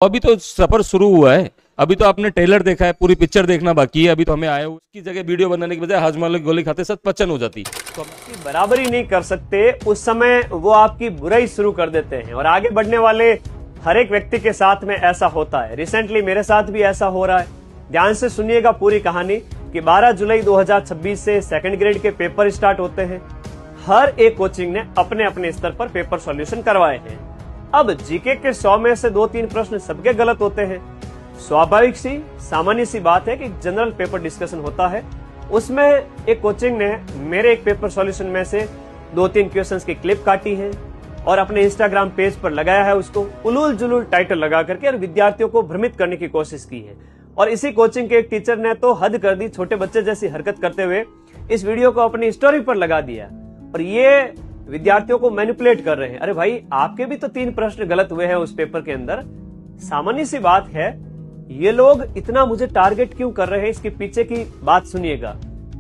अभी तो सफर शुरू हुआ है, अभी तो आपने ट्रेलर देखा है, पूरी पिक्चर देखना बाकी है। अभी तो हमें आए हो, उसकी जगह वीडियो बनाने की बजाय हाजमा गोली खाते साथ पचन हो जाती। तो आपकी बराबरी नहीं कर सकते, उस समय वो आपकी बुराई शुरू कर देते हैं। और आगे बढ़ने वाले हर एक व्यक्ति के साथ में ऐसा होता है। रिसेंटली मेरे साथ भी ऐसा हो रहा है। ध्यान से सुनिएगा पूरी कहानी कि 12 जुलाई 2026 से सेकंड ग्रेड के पेपर स्टार्ट होते हैं। हर एक कोचिंग ने अपने अपने स्तर पर पेपर सॉल्यूशन करवाए हैं। अब जीके के 100 में से 2-3 प्रश्न सबके गलत होते हैं। स्वाभाविक सी सामान्य सी बात है कि जनरल पेपर डिस्कशन होता है, उसमें एक कोचिंग ने मेरे एक पेपर सॉल्यूशन में से 2-3 क्वेश्चंस की क्लिप काटी है और अपने इंस्टाग्राम पेज पर लगाया है, उसको उलूल जुलूल टाइटल लगा करके, और विद्यार्थियों को भ्रमित करने की कोशिश की है। और इसी कोचिंग के एक टीचर ने तो हद कर दी, छोटे बच्चे जैसी हरकत करते हुए इस वीडियो को अपनी स्टोरी पर लगा दिया और ये विद्यार्थियों को मैनिपुलेट कर रहे हैं। अरे भाई, आपके भी तो 3 प्रश्न गलत हुए हैं उस पेपर के अंदर। सामान्य सी बात है, ये लोग इतना मुझे टारगेट क्यों कर रहे हैं, इसके पीछे की बात सुनिएगा।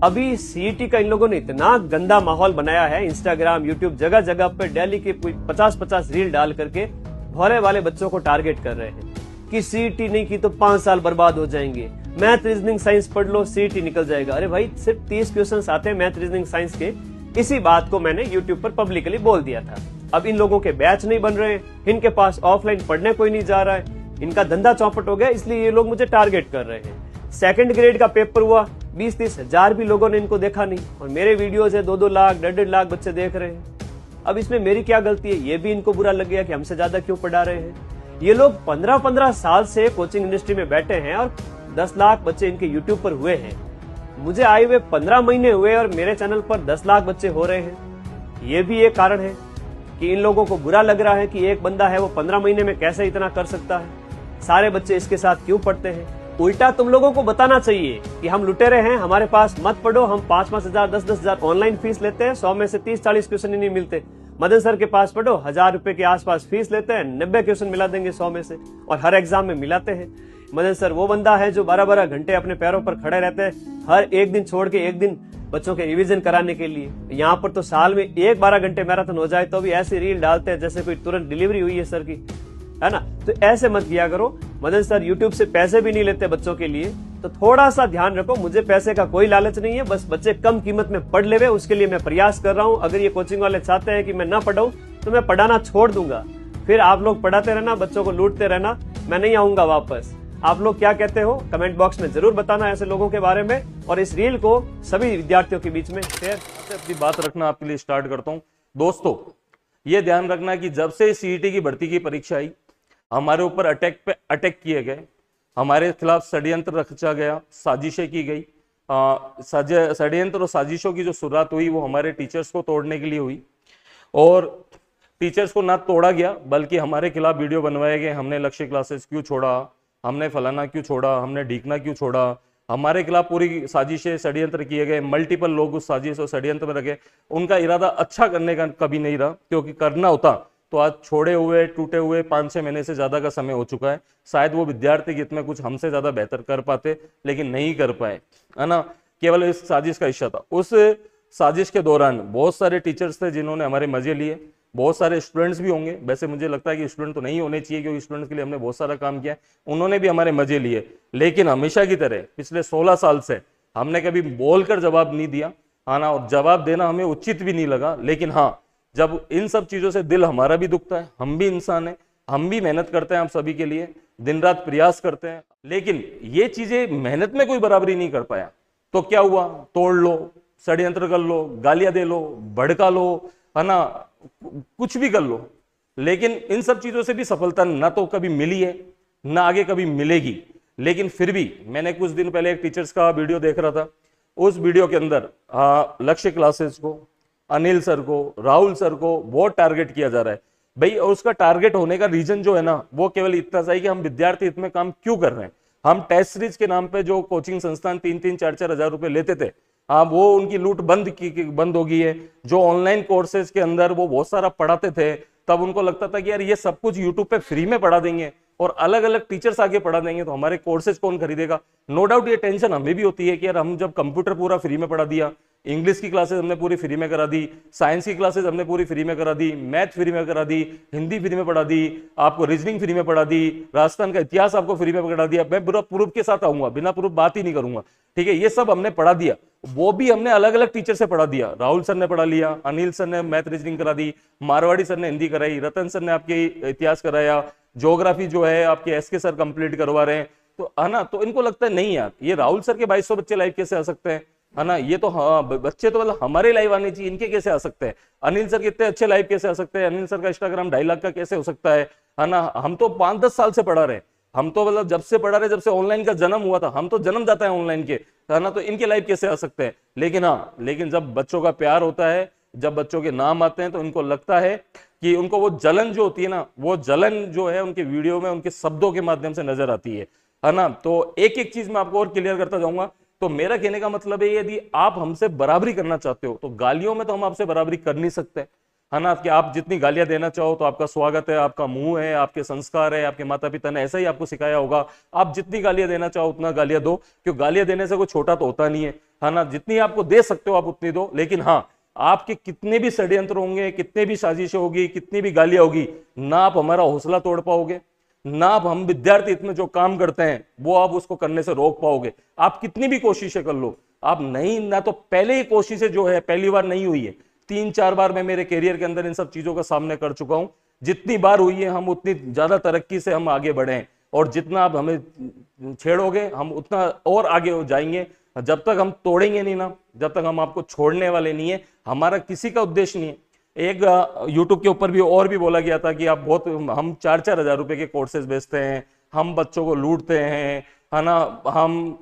अभी सीईटी का इन लोगों ने इतना गंदा माहौल बनाया है, इंस्टाग्राम, यूट्यूब, जगह जगह पर डेली के 50-50 रील डाल करके भोले वाले बच्चों को टारगेट कर रहे हैं कि सीईटी नहीं की तो 5 साल बर्बाद हो जाएंगे, मैथ रीजनिंग साइंस पढ़ लो सीईटी निकल जाएगा। अरे भाई, सिर्फ 30 क्वेश्चन आते हैं मैथ रीजनिंग साइंस के। इसी बात को मैंने यूट्यूब पर पब्लिकली बोल दिया था। अब इन लोगों के बैच नहीं बन रहे, इनके पास ऑफलाइन पढ़ने कोई नहीं जा रहा है, इनका धंधा चौपट हो गया, इसलिए ये लोग मुझे टारगेट कर रहे हैं। सेकंड ग्रेड का पेपर हुआ, 20-30 हजार भी लोगों ने इनको देखा नहीं, और मेरे वीडियोस है 2-2 लाख 1.5 लाख बच्चे देख रहे हैं। अब इसमें मेरी क्या गलती है, ये भी इनको बुरा लग गया कि हमसे ज्यादा क्यों पढ़ा रहे हैं। ये लोग 15-15 साल से कोचिंग इंडस्ट्री में बैठे हैं और 10 लाख बच्चे इनके यूट्यूब पर हुए हैं। मुझे आए हुए 15 महीने हुए और मेरे चैनल पर 10 लाख बच्चे हो रहे हैं। ये भी एक कारण है कि इन लोगों को बुरा लग रहा है कि एक बंदा है वो 15 महीने में कैसे इतना कर सकता है, सारे बच्चे इसके साथ क्यों पढ़ते हैं। उल्टा तुम लोगों को बताना चाहिए कि हम लुटेरे हैं, हमारे पास मत पढ़ो, हम 5-5 हजार 10-10 हजार ऑनलाइन फीस लेते हैं, 100 में से 30-40 क्वेश्चन ही नहीं मिलते। मदन सर के पास पढ़ो, 1000 रुपए के आसपास फीस लेते हैं, 90 क्वेश्चन मिला देंगे 100 में से, और हर एग्जाम में मिलाते हैं। मदन सर वो बंदा है जो 12-12 घंटे अपने पैरों पर खड़े रहते हैं, हर एक दिन छोड़ के एक दिन बच्चों के रिवीजन कराने के लिए। यहाँ पर तो साल में 12 घंटे मैराथन हो जाए तो भी ऐसी रील डालते हैं जैसे कोई तुरंत डिलीवरी हुई है सर की, है ना। तो ऐसे मत किया करो। मदन सर यूट्यूब से पैसे भी नहीं लेते बच्चों के लिए, तो थोड़ा सा ध्यान रखो। मुझे पैसे का कोई लालच नहीं है, बस बच्चे कम कीमत में पढ़ लेवे, उसके लिए मैं प्रयास कर रहा हूँ। अगर ये कोचिंग वाले चाहते हैं कि मैं ना पढ़ाऊं तो मैं पढ़ाना छोड़ दूंगा, फिर आप लोग पढ़ाते रहना, बच्चों को लूटते रहना, मैं नहीं आऊंगा वापस। आप लोग क्या कहते हो कमेंट बॉक्स में जरूर बताना ऐसे लोगों के बारे में, और इस रील को सभी विद्यार्थियों के बीच में शेयर। अपनी बात रखना आपके लिए स्टार्ट करता हूँ। दोस्तों, ये ध्यान रखना कि जब से सीईटी की भर्ती की परीक्षा आई, हमारे ऊपर अटैक पे अटैक किए गए, हमारे खिलाफ षड्यंत्र रचा गया, साजिशें की गई। षड्यंत्र और साजिशों की जो शुरुआत हुई वो हमारे टीचर्स को तोड़ने के लिए हुई, और टीचर्स को ना तोड़ा गया बल्कि हमारे खिलाफ वीडियो बनवाए गए। हमने लक्ष्य क्लासेस क्यों छोड़ा, हमने फलाना क्यों छोड़ा, हमने ढीकना क्यों छोड़ा, हमारे खिलाफ पूरी साजिशें षड्यंत्र किए गए। मल्टीपल लोग उस साजिश और षड्यंत्र में रखे। उनका इरादा अच्छा करने का कभी नहीं रहा, क्योंकि करना होता तो आज छोड़े हुए टूटे हुए 5-6 महीने से ज्यादा का समय हो चुका है। शायद वो विद्यार्थी गीत में कुछ हमसे ज्यादा बेहतर कर पाते, लेकिन नहीं कर पाए, है ना। केवल इस साजिश का हिस्सा था। उस साजिश के दौरान बहुत सारे टीचर्स थे जिन्होंने हमारे मजे लिए, बहुत सारे स्टूडेंट्स भी होंगे। वैसे मुझे लगता है कि स्टूडेंट तो नहीं होने चाहिए, क्योंकि स्टूडेंट्स के लिए हमने बहुत सारा काम किया, उन्होंने भी हमारे मजे लिए। लेकिन हमेशा की तरह पिछले 16 साल से हमने कभी बोलकर जवाब नहीं दिया, हाँ ना, और जवाब देना हमें उचित भी नहीं लगा। लेकिन हाँ, जब इन सब चीजों से दिल हमारा भी दुखता है, हम भी इंसान हैं, हम भी मेहनत करते हैं आप सभी के लिए, दिन रात प्रयास करते हैं, लेकिन ये चीजें मेहनत में कोई बराबरी नहीं कर पाया। तो क्या हुआ, तोड़ लो, षड्यंत्र कर लो, गालियां दे लो, भड़का लो, है ना, कुछ भी कर लो, लेकिन इन सब चीजों से भी सफलता ना तो कभी मिली है ना आगे कभी मिलेगी। लेकिन फिर भी मैंने कुछ दिन पहले एक टीचर्स का वीडियो देख रहा था। उस वीडियो के अंदर लक्ष्य क्लासेस को, अनिल सर को, राहुल सर को बहुत टारगेट किया जा रहा है भाई। और उसका टारगेट होने का रीजन जो है ना, वो केवल इतना सा है कि हम विद्यार्थी हित में काम क्यों कर रहे हैं। हम टेस्ट सीरीज के नाम पे जो कोचिंग संस्थान 3-3, 4-4 हजार रुपए लेते थे, हाँ, वो उनकी लूट बंद हो गई है। जो ऑनलाइन कोर्सेज के अंदर वो बहुत सारा पढ़ाते थे, तब उनको लगता था कि यार ये सब कुछ यूट्यूब पे फ्री में पढ़ा देंगे और अलग अलग टीचर्स आके पढ़ा देंगे, तो हमारे कोर्सेज कौन खरीदेगा। नो डाउट ये टेंशन हमें भी होती है कि यार हम जब कंप्यूटर पूरा फ्री में पढ़ा दिया, इंग्लिश की क्लासेस हमने पूरी फ्री में करा दी, साइंस की क्लासेस हमने पूरी फ्री में करा दी, मैथ फ्री में करा दी, हिंदी फ्री में पढ़ा दी, आपको रीजनिंग फ्री में पढ़ा दी, राजस्थान का इतिहास आपको फ्री में पढ़ा दिया। मैं पूरा प्रूफ के साथ आऊंगा, बिना प्रूफ बात ही नहीं करूंगा, ठीक है। ये सब हमने पढ़ा दिया, वो भी हमने अलग अलग टीचर से पढ़ा दिया। राहुल सर ने पढ़ा लिया, अनिल सर ने मैथ रीजनिंग करा दी, मारवाड़ी सर ने हिंदी कराई, रतन सर ने आपके इतिहास कराया, ज्योग्राफी जो है आपके एसके सर कंप्लीट करवा रहे हैं, तो है ना। तो इनको लगता है नहीं यार, ये राहुल सर के 2200 बच्चे लाइव कैसे आ सकते हैं, है ना। ये तो हाँ बच्चे तो मतलब हमारे लाइव आने चाहिए, इनके कैसे आ सकते हैं। अनिल सर कितने अच्छे लाइव कैसे आ सकते हैं, अनिल सर का इंस्टाग्राम 2.5 लाख का कैसे हो सकता है ना। हम तो 5-10 साल से पढ़ा रहे, हम तो मतलब जब से पढ़ा रहे, जब से ऑनलाइन का जन्म हुआ था, हम तो जन्म जाता है ऑनलाइन के, है ना। तो इनके लाइव कैसे आ सकते हैं। लेकिन हाँ, लेकिन जब बच्चों का प्यार होता है, जब बच्चों के नाम आते हैं, तो इनको लगता है कि उनको वो जलन जो होती है ना, वो जलन जो है उनके वीडियो में उनके शब्दों के माध्यम से नजर आती है ना। तो एक एक चीज मैं आपको और क्लियर करता जाऊंगा। तो मेरा कहने का मतलब है, यदि आप हमसे बराबरी करना चाहते हो, तो गालियों में तो हम आपसे बराबरी कर नहीं सकते, है ना। कि आप जितनी गालियां देना चाहो तो आपका स्वागत है, आपका मुंह है, आपके संस्कार है, आपके माता पिता ने ऐसा ही आपको सिखाया होगा। आप जितनी गालियां देना चाहो उतना गालियां दो, क्योंकि गालियां देने से कोई छोटा तो होता नहीं है ना। जितनी आपको दे सकते हो आप उतनी दो। लेकिन हाँ, आपके कितने भी षड्यंत्र होंगे, कितने भी साजिशें होगी, कितनी भी गालियां होगी, ना आप हमारा हौसला तोड़ पाओगे, ना आप हम विद्यार्थी इसमें जो काम करते हैं वो आप उसको करने से रोक पाओगे। आप कितनी भी कोशिशें कर लो, आप नहीं, ना तो पहले ही कोशिशें जो है पहली बार नहीं हुई है, 3-4 बार मैं मेरे कैरियर के अंदर इन सब चीजों का सामना कर चुका हूं। जितनी बार हुई है, हम उतनी ज्यादा तरक्की से हम आगे बढ़े हैं, और जितना आप हमें छेड़ोगे हम उतना और आगे हो जाएंगे। जब तक हम तोड़ेंगे नहीं ना, जब तक हम आपको छोड़ने वाले नहीं है। हमारा किसी का उद्देश्य नहीं है। एक YouTube के ऊपर भी और भी बोला गया था कि आप बहुत, हम 4-4 हजार रुपए के कोर्सेज बेचते हैं, हम बच्चों को लूटते हैं, है ना। हम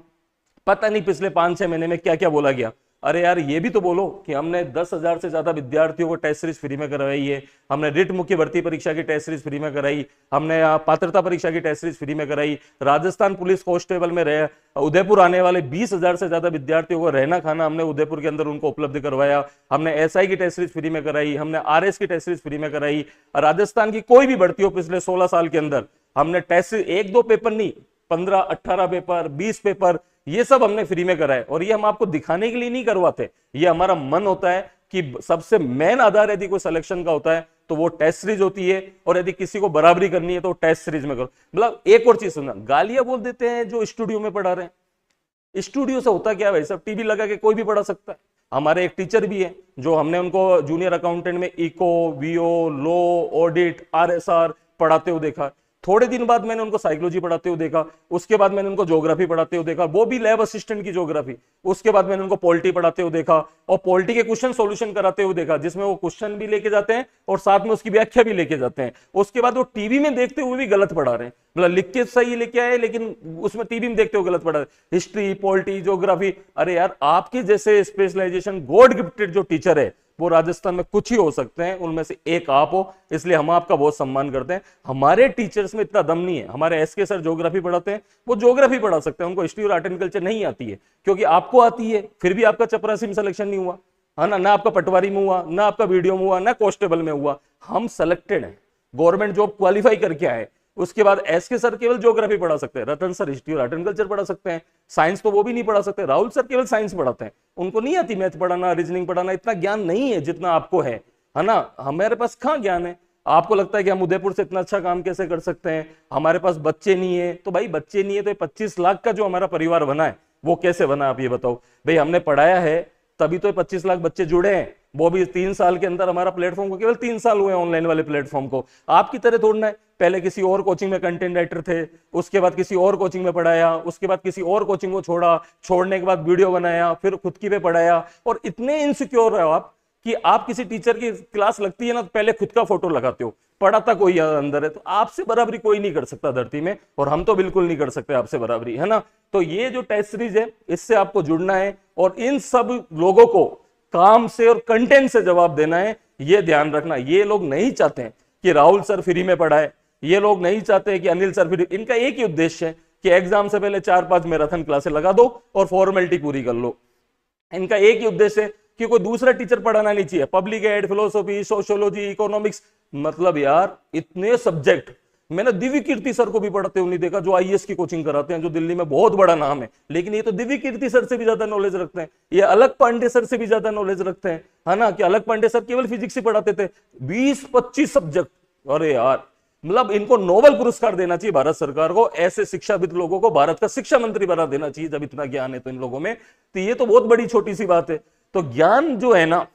पता नहीं पिछले 5-6 महीने में क्या क्या बोला गया। अरे यार, ये भी तो बोलो कि हमने 10,000 से ज्यादा विद्यार्थियों को टेस्ट सीरीज फ्री में करवाई है, हमने रिट मुख्य भर्ती परीक्षा की टेस्ट सीरीज फ्री में कराई, हमने पात्रता परीक्षा की टेस्ट सीरीज फ्री में कराई, राजस्थान पुलिस कांस्टेबल में रहे उदयपुर आने वाले 20,000 से ज्यादा विद्यार्थियों को रहना खाना हमने उदयपुर के अंदर उनको उपलब्ध करवाया, हमने SI की टेस्ट सीरीज फ्री में कराई, हमने RS की टेस्ट सीरीज फ्री में कराई। राजस्थान की कोई भी भर्ती हो पिछले 16 साल के अंदर, हमने टेस्ट 1-2 पेपर नहीं, 15-18 पेपर, 20 पेपर, ये सब हमने फ्री में कराए। और ये हम आपको दिखाने के लिए नहीं करवाते, ये हमारा मन होता है कि सबसे मेन आधार यदि कोई सिलेक्शन का होता है तो वो टेस्ट सीरीज होती है, और यदि किसी को बराबरी करनी है तो टेस्ट सीरीज में करो। मतलब एक और चीज सुनना, गालियां बोल देते हैं जो स्टूडियो में पढ़ा रहे हैं। स्टूडियो से होता क्या है भाई साहब, टीवी लगा के कोई भी पढ़ा सकता है। हमारे एक टीचर भी है जो हमने उनको जूनियर अकाउंटेंट में eco, BO, law, audit, RSR पढ़ाते हुए देखा। थोड़े दिन बाद मैंने उनको साइकोलॉजी पढ़ाते हुए देखा, उसके बाद मैंने उनको ज्योग्राफी पढ़ाते हुए देखा, वो भी लैब असिस्टेंट की ज्योग्राफी। उसके बाद मैंने उनको पॉलिटी पढ़ाते हुए देखा, और पॉलिटी के क्वेश्चन सॉल्यूशन कराते हुए देखा, जिसमें वो क्वेश्चन भी लेके जाते हैं और साथ में उसकी व्याख्या भी लेके जाते हैं। उसके बाद वो टीवी में देखते हुए भी गलत पढ़ा रहे हैं, मतलब लिख के सही लेके आए लेकिन उसमें टीवी में देखते हुए गलत पढ़ा रहे, हिस्ट्री, पॉलिटी, ज्योग्राफी। अरे यार, आपके जैसे स्पेशलाइजेशन गॉड गिफ्टेड जो टीचर है वो राजस्थान में कुछ ही हो सकते हैं, उनमें से एक आप हो, इसलिए हम आपका बहुत सम्मान करते हैं। हमारे टीचर्स में इतना दम नहीं है। हमारे SK सर ज्योग्राफी पढ़ाते हैं, वो ज्योग्राफी पढ़ा सकते हैं, उनको हिस्ट्री और आर्ट एंड कल्चर नहीं आती है, क्योंकि आपको आती है, फिर भी आपका चपरासी में सिलेक्शन नहीं हुआ, है ना आपका पटवारी में हुआ, ना आपका वीडियो में हुआ, ना कांस्टेबल में हुआ। हम सेलेक्टेड हैं, गवर्नमेंट जॉब क्वालिफाई करके आए। उसके बाद SK सर केवल ज्योग्राफी पढ़ा सकते हैं, रतन सर हिस्ट्री और आर्ट एंड कल्चर पढ़ा सकते हैं, साइंस तो वो भी नहीं पढ़ा सकते। राहुल सर केवल साइंस पढ़ाते हैं, उनको नहीं आती मैथ पढ़ाना, रीजनिंग पढ़ाना, इतना ज्ञान नहीं है जितना आपको है ना। हमारे पास कहाँ ज्ञान है। आपको लगता है कि हम उदयपुर से इतना अच्छा काम कैसे कर सकते हैं, हमारे पास बच्चे नहीं है। तो भाई बच्चे नहीं है तो 25 लाख का जो हमारा परिवार बना है वो कैसे बना, आप ये बताओ भाई। हमने पढ़ाया है तभी तो 25 लाख बच्चे जुड़े हैं, वो भी 3 साल के अंदर। हमारा प्लेटफॉर्म को केवल 3 साल हुए ऑनलाइन वाले प्लेटफॉर्म को। आपकी तरह थोड़ना है, पहले किसी और कोचिंग में कंटेंट राइटर थे, उसके बाद किसी और कोचिंग में पढ़ाया, उसके बाद किसी और कोचिंग को छोड़ा, छोड़ने के बाद वीडियो बनाया, फिर खुद की पे पढ़ाया। और इतने इनसिक्योर हो आप कि आप किसी टीचर की क्लास लगती है ना तो पहले खुद का फोटो लगाते हो, पढ़ाता कोई अंदर है। तो आपसे बराबरी कोई नहीं कर सकता धरती में, और हम तो बिल्कुल नहीं कर सकते आपसे बराबरी, है ना। तो ये जो टेस्ट सीरीज है इससे आपको जुड़ना है, और इन सब लोगों को काम से और कंटेंट से जवाब देना है। ये ध्यान रखना, ये लोग नहीं चाहते हैं कि राहुल सर फ्री में पढ़ाए, ये लोग नहीं चाहते कि अनिल सर फ्री। इनका एक ही उद्देश्य है कि एग्जाम से पहले 4-5 मैराथन क्लासेस लगा दो और फॉर्मेलिटी पूरी कर लो। इनका एक ही उद्देश्य है कि कोई दूसरा टीचर पढ़ाना नहीं चाहिए। Public ad, philosophy, sociology, economics, मतलब यार इतने सब्जेक्ट मैंने दिव्य कीर्ति सर को भी पढ़ाते हुए नहीं देखा, जो आईएएस की कोचिंग कराते हैं, जो दिल्ली में बहुत बड़ा नाम है, लेकिन ये तो दिव्य कीर्ति सर से भी ज्यादा नॉलेज रखते हैं, ये अलग पांडे सर से भी ज्यादा नॉलेज रखते हैं, है ना। कि अलग पांडे सर केवल फिजिक्स ही पढ़ाते थे, 20-25 सब्जेक्ट। अरे यार, मतलब इनको नोबेल पुरस्कार देना चाहिए भारत सरकार को, ऐसे शिक्षाविद लोगों को भारत का शिक्षा मंत्री बना देना चाहिए, जब इतना ज्ञान है तो इन लोगों में। तो ये तो बहुत बड़ी छोटी सी बात है। तो ज्ञान जो है ना,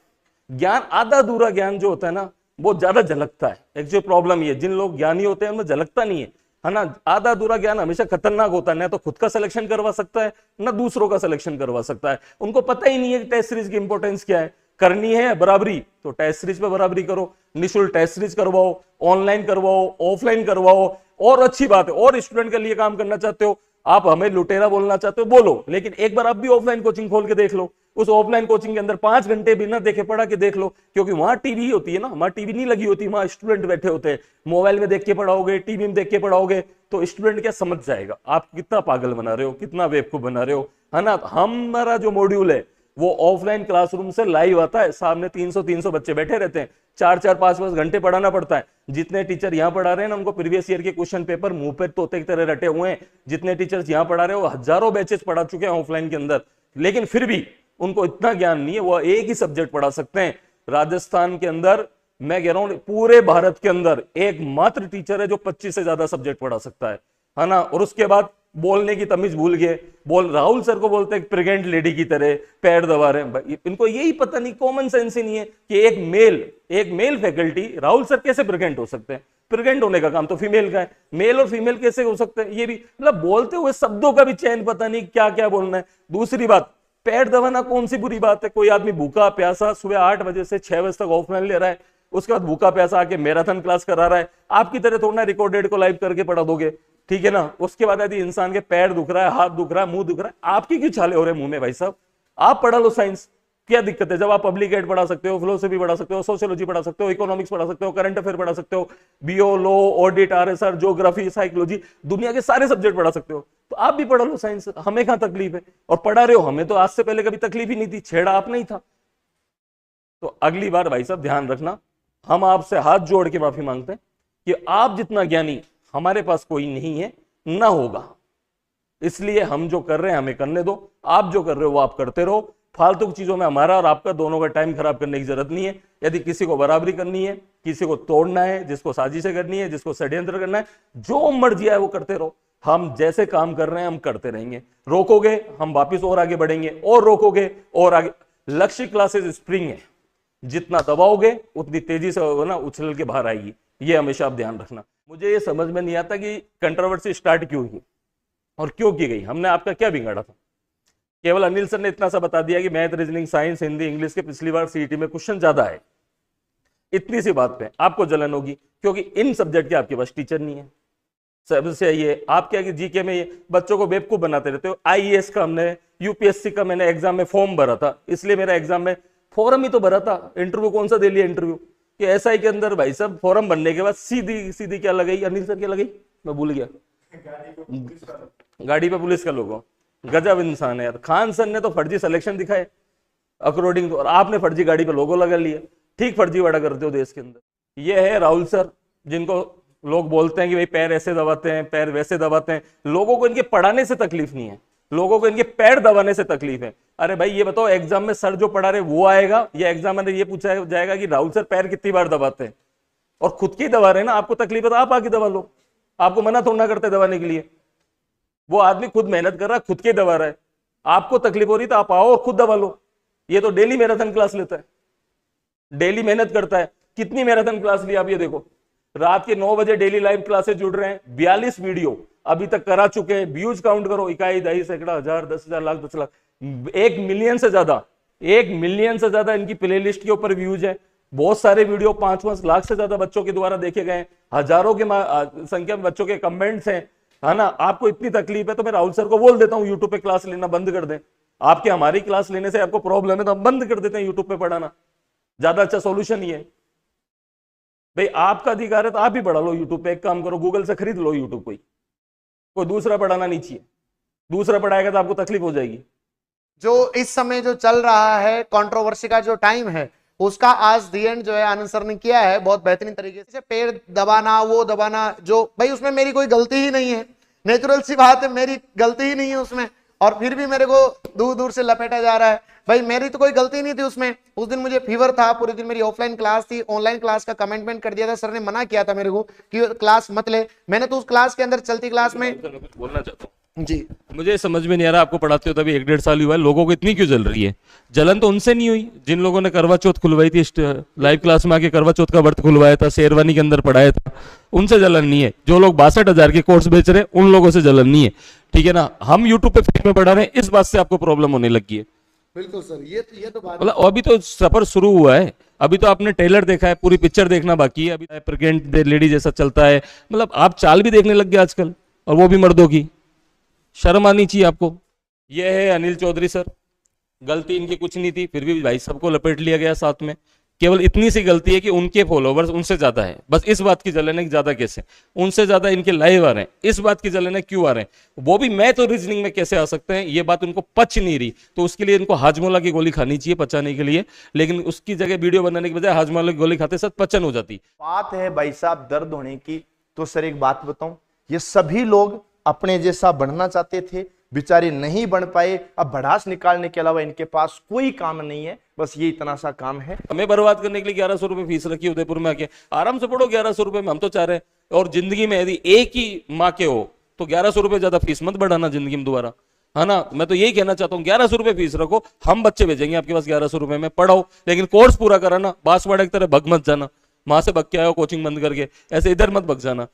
ज्ञान आधा अधूरा ज्ञान जो होता है ना, वो ज्यादा झलकता है। एक जो प्रॉब्लम ये, जिन लोग ज्ञानी होते हैं उनमें झलकता नहीं है ना। आधा अधूरा ज्ञान हमेशा खतरनाक होता है, ना तो खुद का सिलेक्शन करवा सकता है, ना दूसरों का सिलेक्शन करवा सकता है। उनको पता ही नहीं है कि टेस्ट सीरीज की इंपॉर्टेंस क्या है। करनी है बराबरी तो टेस्ट सीरीज पे बराबरी करो, निःशुल्क टेस्ट सीरीज करवाओ, ऑनलाइन करवाओ, ऑफलाइन करवाओ। और अच्छी बात है, और स्टूडेंट के लिए काम करना चाहते हो, आप हमें लुटेरा बोलना चाहते हो बोलो, लेकिन एक बार आप भी ऑफलाइन कोचिंग खोल के देख लो। उस ऑफलाइन कोचिंग के अंदर 5 घंटे बिना देखे पढ़ा के देख लो, क्योंकि वहां टीवी होती है ना, वहां टीवी नहीं लगी होती, वहां स्टूडेंट बैठे होते हैं। मोबाइल में देख के पढ़ाओगे, टीवी में देख के पढ़ाओगे तो स्टूडेंट क्या समझ जाएगा आप कितना पागल बना रहे हो, कितना बेवकूफ बना रहे हो, है ना। हमारा जो मॉड्यूल है वो ऑफलाइन क्लासरूम से लाइव आता है, सामने 300 बच्चे बैठे रहते हैं, 4-4, 5-5 घंटे पढ़ाना पड़ता है। जितने टीचर यहाँ पढ़ा रहे हैं ना, उनको प्रीवियस ईयर के क्वेश्चन पेपर मुंह पे तोते की तरह रटे हुए हैं। जितने टीचर्स यहाँ पढ़ा रहे हैं वो हजारों बैचेस पढ़ा चुके हैं ऑफलाइन के अंदर, लेकिन फिर भी उनको इतना ज्ञान नहीं है। वो एक ही सब्जेक्ट पढ़ा सकते हैं। राजस्थान के अंदर, मैं कह रहा हूं पूरे भारत के अंदर एकमात्र टीचर है जो 25 से ज्यादा सब्जेक्ट पढ़ा सकता है ना। और उसके बाद बोलने की तमीज भूल गए, राहुल सर को बोलते हैं प्रेग्नेंट लेडी की तरह पैर दबा रहे हैं। इनको यही पता नहीं, कॉमन सेंस ही नहीं है कि एक मेल फैकल्टी राहुल सर कैसे प्रेग्नेंट हो सकते हैं। प्रेग्नेंट होने का काम तो फीमेल का है, मेल और फीमेल कैसे हो सकते हैं। ये भी मतलब बोलते हुए शब्दों का भी चयन पता नहीं, क्या क्या बोलना है। दूसरी बात, पैर दबाना कौन सी बुरी बात है। कोई आदमी भूखा प्यासा सुबह 8 बजे से 6 बजे तक ऑफलाइन ले रहा है, उसके बाद भूखा प्यासा आके मैराथन क्लास करा रहा है। आपकी तरह थोड़ा रिकॉर्डेड को लाइव करके पढ़ा दोगे, ठीक है ना। उसके बाद यदि इंसान के पैर दुख रहा है, हाथ दुख रहा है, मुंह दुख रहा है, आपकी क्यों छाले हो रहे हैं मुंह में भाई साहब। आप पढ़ा लो साइंस, क्या दिक्कत है। जब आप पब्लिक एड पढ़ा सकते हो, फिलोसफी पढ़ा सकते हो, सोशियोलॉजी पढ़ा सकते हो, इकोनॉमिक्स पढ़ा सकते हो, करंट अफेयर पढ़ा सकते हो, BO, law, audit, RSR, geography, psychology, दुनिया के सारे सब्जेक्ट पढ़ा सकते हो, तो आप भी पढ़ा लो साइंस। हमें कहां तकलीफ है, और पढ़ा रहे हो। हमें तो आज से पहले कभी तकलीफ ही नहीं थी, छेड़ा आप नहीं था। तो अगली बार भाई साहब ध्यान रखना, हम आपसे हाथ जोड़ के माफी मांगते हैं कि आप जितना ज्ञानी हमारे पास कोई नहीं है, ना होगा। इसलिए हम जो कर रहे हैं हमें करने दो, आप जो कर रहे हो वो आप करते रहो। फालतू की चीजों में हमारा और आपका दोनों का टाइम खराब करने की जरूरत नहीं है। यदि किसी को बराबरी करनी है, किसी को तोड़ना है, जिसको साजिशें करनी है, जिसको षड्यंत्र करना है, जो मर्जी है वो करते रहो। हम जैसे काम कर रहे हैं हम करते रहेंगे। रोकोगे हम वापिस और आगे बढ़ेंगे, और रोकोगे और आगे। लक्ष्य क्लासेस स्प्रिंग है, जितना दबाओगे उतनी तेजी से ना उछल के बाहर आएगी। ये हमेशा आप ध्यान रखना। मुझे ये समझ में नहीं आता कि कंट्रोवर्सी स्टार्ट क्यों हुई और क्यों की गई। हमने आपका क्या बिगाड़ा था। केवल अनिल सर ने इतना सा बता दिया कि math, reasoning, science, Hindi, English के पिछली बार सीईटी में क्वेश्चन ज्यादा है। इतनी सी बात पे आपको जलन होगी, क्योंकि इन सब्जेक्ट के आपके पास टीचर नहीं है। सबसे ये आप क्या कि जीके में ये बच्चों को बेवकूफ बनाते रहते हो। आईएएस का हमने, यूपीएससी का मैंने एग्जाम में फॉर्म भरा था, इसलिए मेरा एग्जाम में फॉर्म ही तो भरा था। इंटरव्यू कौन सा दे लिया इंटरव्यू कि एसआई के अंदर भाई साहब फॉर्म भरने के बाद सीधी सीधी क्या लगाई, अनिल सर क्या लगाई, मैं भूल गया, गाड़ी पे पुलिस का लोगो। गजब इंसान है यार। खान सर ने तो फर्जी सिलेक्शन दिखाए अकॉर्डिंग टू, और आपने फर्जी गाड़ी पे लोगो लगा लिया। ठीक फर्जीवाड़ा करते हो देश के अंदर। ये है राहुल सर, जिनको लोग बोलते हैं कि भाई पैर ऐसे दबाते हैं, पैर वैसे दबाते हैं। लोगों को इनके पढ़ाने से तकलीफ नहीं है, लोगों को इनके पैर दबाने से तकलीफ है। अरे भाई ये बताओ, एग्जाम में सर जो पढ़ा रहे वो आएगा, या एग्जाम में ये पूछा जाएगा कि राहुल सर पैर कितनी बार दबाते हैं, और खुद की दबा रहे हैं ना। आपको तकलीफ है तो आप आके दबा लो, आपको मना थोड़ा करते दबाने के लिए। वो आदमी खुद मेहनत कर रहा है, खुद के दबा रहा है। आपको तकलीफ हो रही तो आप आओ और खुद दबा लो। ये तो डेली मैराथन क्लास लेता है, डेली मेहनत करता है। कितनी मैराथन क्लास ली आप ये देखो। रात के 9 बजे डेली लाइव क्लासेस जुड़ रहे हैं। 42 वीडियो अभी तक करा चुके हैं। व्यूज काउंट करो, इकाई, दही, सैकड़ा, हजार, 10,000, लाख, 10 लाख, 1 मिलियन से ज्यादा, 1 मिलियन से ज्यादा इनकी प्लेलिस्ट के ऊपर व्यूज है। बहुत सारे वीडियो 5-5 लाख से ज्यादा बच्चों के द्वारा देखे गए। हजारों के संख्या में बच्चों के कमेंट्स हैं, है ना। आपको इतनी तकलीफ है तो मैं राहुल सर को बोल देता हूं यूट्यूब पे क्लास लेना बंद कर दें। आपके हमारी क्लास लेने से आपको प्रॉब्लम है तो हम बंद कर देते हैं यूट्यूब पे पढ़ाना। ज्यादा अच्छा सॉल्यूशन ये है भाई। आपका अधिकार है तो आप ही पढ़ा लो यूट्यूब पे। एक काम करो, गूगल से खरीद लो यूट्यूब, कोई दूसरा पढ़ाना नहीं चाहिए। दूसरा पढ़ाएगा तो आपको तकलीफ हो जाएगी। जो इस समय जो चल रहा है कंट्रोवर्सी का जो टाइम है, उसका आज दी एंड जो है आनंद सर ने किया है बहुत बेहतरीन तरीके से। पैर दबाना, वो दबाना, जो भाई उसमें मेरी कोई गलती ही नहीं है, नेचुरल सी बात है, मेरी गलती ही नहीं है उसमें, और फिर भी मेरे को दूर दूर से लपेटा जा रहा है। भाई मेरी तो कोई गलती नहीं थी उसमें। उस दिन मुझे फीवर था, पूरे दिन मेरी ऑफलाइन क्लास थी, ऑनलाइन क्लास का कमेंटमेंट कर दिया था, सर ने मना किया था मेरे को कि क्लास मत ले। मैंने तो उस क्लास के अंदर, चलती क्लास में बोलना चाहता हूँ जी, मुझे समझ में नहीं आ रहा, आपको पढ़ाते हो तभी 1-1.5 साल हुआ है, लोगों को इतनी क्यों जल रही है? जलन तो उनसे नहीं हुई जिन लोगों ने करवा चौथ खुलवाई थी, लाइव क्लास में आके करवा चौथ का व्रत खुलवाया था, शेरवानी के अंदर पढ़ाया था, उनसे जलन नहीं है। जो लोग 62,000 के कोर्स बेच रहे हैं उन लोगों से जलन नहीं है, ठीक है ना? हम यूट्यूब पे फ्री में पढ़ा रहे हैं, इस बात से आपको प्रॉब्लम होने लगी है। बिल्कुल सर, ये तो बात मतलब अभी तो सफर शुरू हुआ है, अभी तो आपने ट्रेलर देखा है, पूरी पिक्चर देखना बाकी है। अभी प्रेग्नेंट लेडी जैसा चलता है, मतलब आप चाल भी देखने लग गए आजकल, और वो भी मर्दों की। शर्म आनी चाहिए आपको। ये है अनिल चौधरी सर, गलती इनकी कुछ नहीं थी, फिर भी भाई सबको लपेट लिया गया साथ में। केवल इतनी सी गलती है कि उनके फॉलोवर्स उनसे ज्यादा है, बस इस बात की जलन है कि ज्यादा कैसे उनसे ज्यादा इनके लाइव आ रहे हैं, इस बात की जलन है क्यों आ रहे हैं। वो भी मैं तो रीजनिंग में कैसे आ सकते हैं, ये बात उनको पच नहीं रही, तो उसके लिए इनको हाजमोला की गोली खानी चाहिए पचाने के लिए, लेकिन उसकी जगह वीडियो बनाने की बजाय हाजमोला की गोली खाते साथ पचन हो जाती। बात है भाई साहब दर्द होने की, तो सर एक बात बताऊं, ये सभी लोग अपने जैसा बनना चाहते थे, बेचारे नहीं बन पाए। अब भड़ास निकालने के अलावा इनके पास कोई काम नहीं है, बस ये इतना सा काम है। हमें बर्बाद करने के लिए 1100 रुपए फीस रखी उदयपुर में आके, आराम से पढ़ो 1100 रुपए में, हम तो चाह रहे हैं। और जिंदगी में यदि एक ही माँ के हो तो 1100 रुपए ज्यादा फीस मत बढ़ाना जिंदगी में दोबारा, है ना? मैं तो यही कहना चाहता हूँ, 1100 रुपए फीस रखो, हम बच्चे भेजेंगे आपके पास 1100 रुपए में, पढ़ाओ, लेकिन कोर्स पूरा कराना। बांसवाड़ा की तरह भग मत जाना, वहां से भग के आयो कोचिंग बंद करके, ऐसे इधर मत भग जाना।